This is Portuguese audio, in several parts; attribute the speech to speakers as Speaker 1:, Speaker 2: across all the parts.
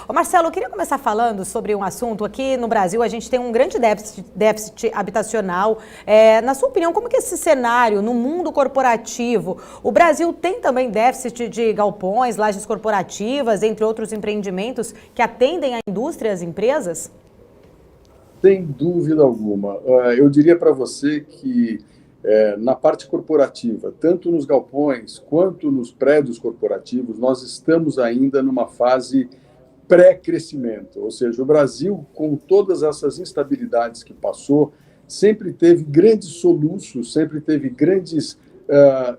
Speaker 1: Ô Marcelo, eu queria começar falando sobre um assunto. Aqui no Brasil, a gente tem um grande déficit habitacional. Na sua opinião, como que esse cenário no mundo corporativo? O Brasil tem também déficit de galpões, lajes corporativas, entre outros empreendimentos que atendem a indústria e as empresas?
Speaker 2: Sem dúvida alguma. Eu diria para você que na parte corporativa, tanto nos galpões quanto nos prédios corporativos, nós estamos ainda numa fase pré-crescimento. Ou seja, o Brasil, com todas essas instabilidades que passou, sempre teve grandes soluços, sempre teve grandes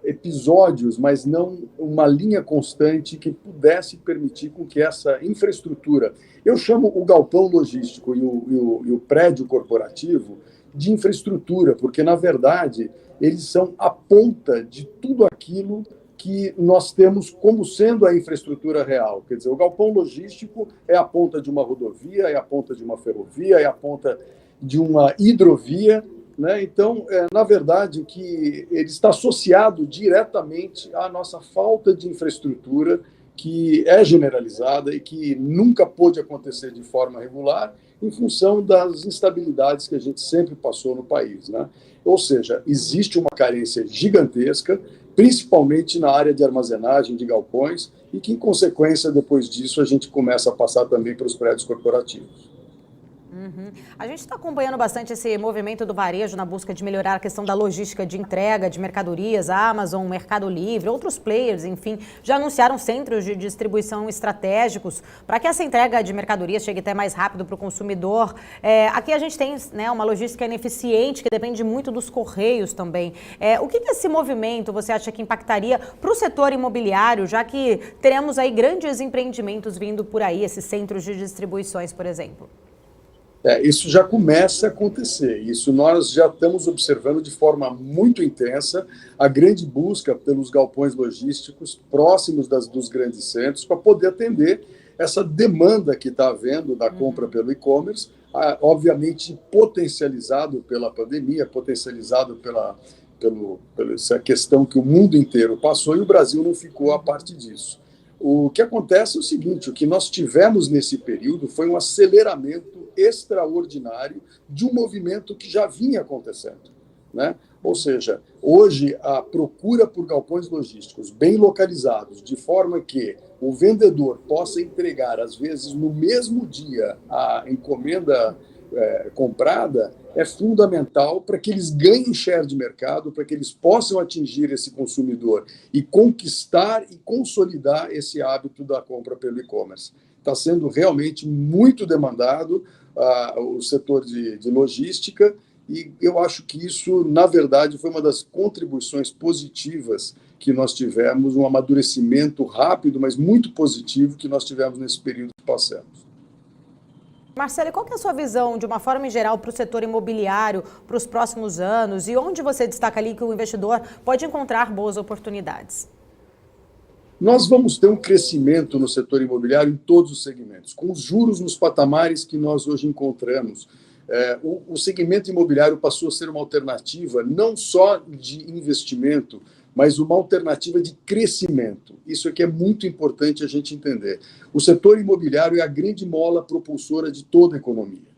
Speaker 2: episódios, mas não uma linha constante que pudesse permitir com que essa infraestrutura... Eu chamo o galpão logístico e o prédio corporativo de infraestrutura, porque, na verdade, eles são a ponta de tudo aquilo que nós temos como sendo a infraestrutura real. Quer dizer, o galpão logístico é a ponta de uma rodovia, é a ponta de uma ferrovia, é a ponta de uma hidrovia, né? Então, na verdade, o que ele está associado diretamente à nossa falta de infraestrutura, que é generalizada e que nunca pôde acontecer de forma regular em função das instabilidades que a gente sempre passou no país, né? Ou seja, existe uma carência gigantesca, principalmente na área de armazenagem de galpões, e que, em consequência, depois disso, a gente começa a passar também para os prédios corporativos.
Speaker 1: A gente está acompanhando bastante esse movimento do varejo na busca de melhorar a questão da logística de entrega de mercadorias. A Amazon, Mercado Livre, outros players, enfim, já anunciaram centros de distribuição estratégicos para que essa entrega de mercadorias chegue até mais rápido para o consumidor. Aqui a gente tem, né, uma logística ineficiente que depende muito dos correios também. O que esse movimento você acha que impactaria para o setor imobiliário, já que teremos aí grandes empreendimentos vindo por aí, esses centros de distribuições, por exemplo?
Speaker 2: Isso já começa a acontecer. Isso nós já estamos observando de forma muito intensa a grande busca pelos galpões logísticos próximos dos grandes centros para poder atender essa demanda que está havendo da compra pelo e-commerce, obviamente potencializado pela pandemia, potencializado pela essa questão que o mundo inteiro passou e o Brasil não ficou à parte disso. O que acontece é o seguinte: o que nós tivemos nesse período foi um aceleramento extraordinário de um movimento que já vinha acontecendo, né? Ou seja, hoje a procura por galpões logísticos bem localizados, de forma que o vendedor possa entregar, às vezes, no mesmo dia a encomenda comprada, é fundamental para que eles ganhem share de mercado, para que eles possam atingir esse consumidor e conquistar e consolidar esse hábito da compra pelo e-commerce. Está sendo realmente muito demandado o setor de logística, e eu acho que isso, na verdade, foi uma das contribuições positivas que nós tivemos, um amadurecimento rápido, mas muito positivo que nós tivemos nesse período que passamos.
Speaker 1: Marcelo, qual que é a sua visão, de uma forma em geral, para o setor imobiliário para os próximos anos, e onde você destaca ali que o investidor pode encontrar boas oportunidades?
Speaker 2: Nós vamos ter um crescimento no setor imobiliário em todos os segmentos, com os juros nos patamares que nós hoje encontramos. O segmento imobiliário passou a ser uma alternativa não só de investimento, mas uma alternativa de crescimento. Isso aqui é muito importante a gente entender. O setor imobiliário é a grande mola propulsora de toda a economia,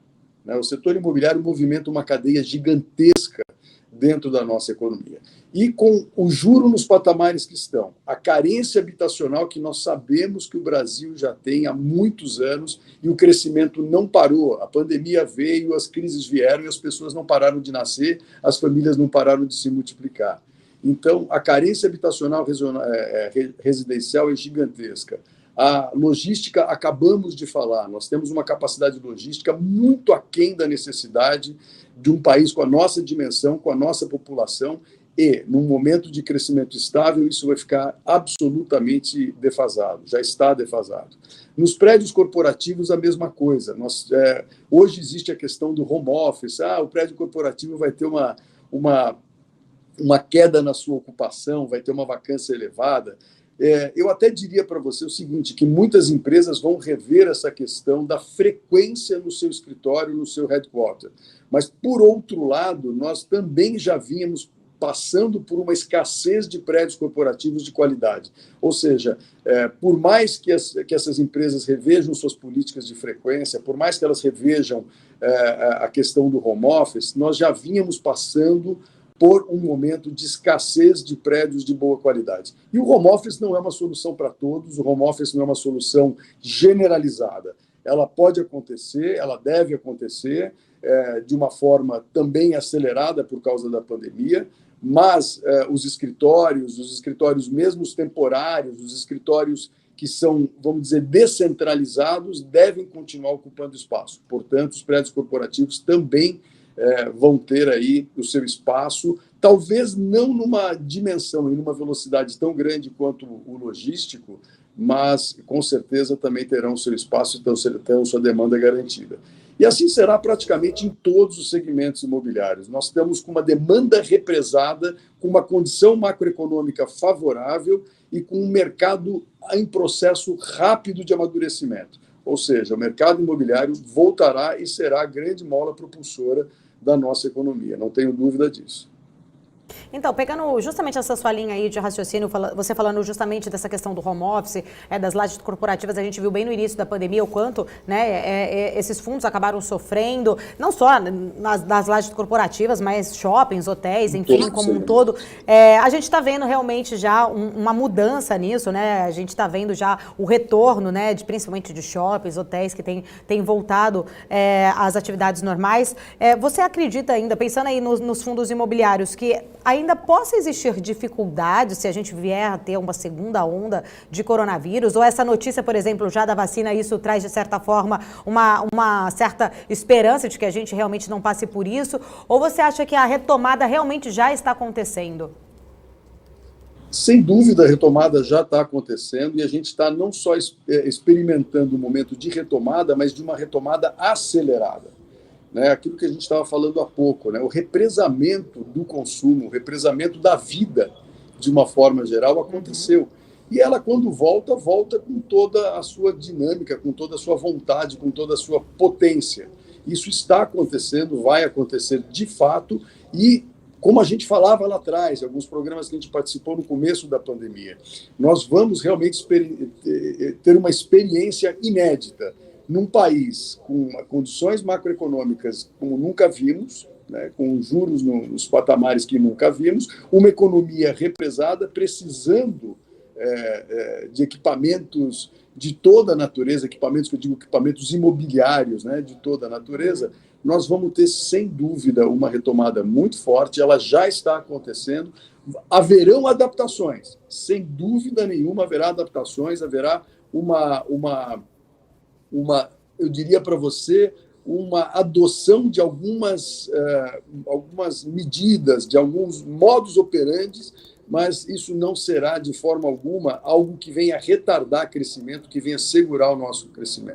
Speaker 2: né? O setor imobiliário movimenta uma cadeia gigantesca dentro da nossa economia. E com o juro nos patamares que estão, a carência habitacional que nós sabemos que o Brasil já tem há muitos anos, e o crescimento não parou. A pandemia veio, as crises vieram e as pessoas não pararam de nascer, as famílias não pararam de se multiplicar. Então, a carência habitacional residencial é gigantesca. A logística, acabamos de falar, nós temos uma capacidade logística muito aquém da necessidade de um país com a nossa dimensão, com a nossa população, e, num momento de crescimento estável, isso vai ficar absolutamente defasado, já está defasado. Nos prédios corporativos, a mesma coisa. Hoje existe a questão do home office. O prédio corporativo vai ter uma queda na sua ocupação, vai ter uma vacância elevada. Eu até diria para você o seguinte, que muitas empresas vão rever essa questão da frequência no seu escritório, no seu headquarter. Mas, por outro lado, nós também já vínhamos passando por uma escassez de prédios corporativos de qualidade. Ou seja, por mais que essas empresas revejam suas políticas de frequência, por mais que elas revejam a questão do home office, nós já vínhamos passando por um momento de escassez de prédios de boa qualidade. E o home office não é uma solução para todos, o home office não é uma solução generalizada. Ela pode acontecer, ela deve acontecer, de uma forma também acelerada por causa da pandemia, mas os escritórios mesmo os temporários, os escritórios que são, vamos dizer, descentralizados, devem continuar ocupando espaço. Portanto, os prédios corporativos também vão ter aí o seu espaço, talvez não numa dimensão e numa velocidade tão grande quanto o logístico, mas com certeza também terão o seu espaço e terão sua demanda garantida. E assim será praticamente em todos os segmentos imobiliários. Nós estamos com uma demanda represada, com uma condição macroeconômica favorável e com um mercado em processo rápido de amadurecimento. Ou seja, o mercado imobiliário voltará e será a grande mola propulsora da nossa economia, não tenho dúvida disso.
Speaker 1: Então, pegando justamente essa sua linha aí de raciocínio, você falando justamente dessa questão do home office, das lajes corporativas, a gente viu bem no início da pandemia o quanto, né, esses fundos acabaram sofrendo, não só nas lajes corporativas, mas shoppings, hotéis, enfim, como um todo. A gente está vendo realmente já uma mudança nisso, né? A gente está vendo já o retorno, né, principalmente de shoppings, hotéis que têm voltado às atividades normais. Você acredita ainda, pensando aí nos fundos imobiliários, que ainda possa existir dificuldades se a gente vier a ter uma segunda onda de coronavírus? Ou essa notícia, por exemplo, já da vacina, isso traz, de certa forma, uma certa esperança de que a gente realmente não passe por isso? Ou você acha que a retomada realmente já está acontecendo?
Speaker 2: Sem dúvida, a retomada já está acontecendo e a gente está não só experimentando um momento de retomada, mas de uma retomada acelerada. Aquilo que a gente estava falando há pouco, o represamento do consumo, o represamento da vida, de uma forma geral, aconteceu. E ela, quando volta com toda a sua dinâmica, com toda a sua vontade, com toda a sua potência. Isso está acontecendo, vai acontecer de fato, e como a gente falava lá atrás, alguns programas que a gente participou no começo da pandemia, nós vamos realmente ter uma experiência inédita num país com condições macroeconômicas como nunca vimos, com juros nos patamares que nunca vimos, uma economia represada, precisando de equipamentos de toda a natureza, equipamentos que eu digo equipamentos imobiliários, de toda a natureza. Nós vamos ter, sem dúvida, uma retomada muito forte, ela já está acontecendo. Haverão adaptações, sem dúvida nenhuma haverá adaptações, haverá eu diria para você, uma adoção de algumas medidas, de alguns modus operandi, mas isso não será, de forma alguma, algo que venha retardar crescimento, que venha segurar o nosso crescimento.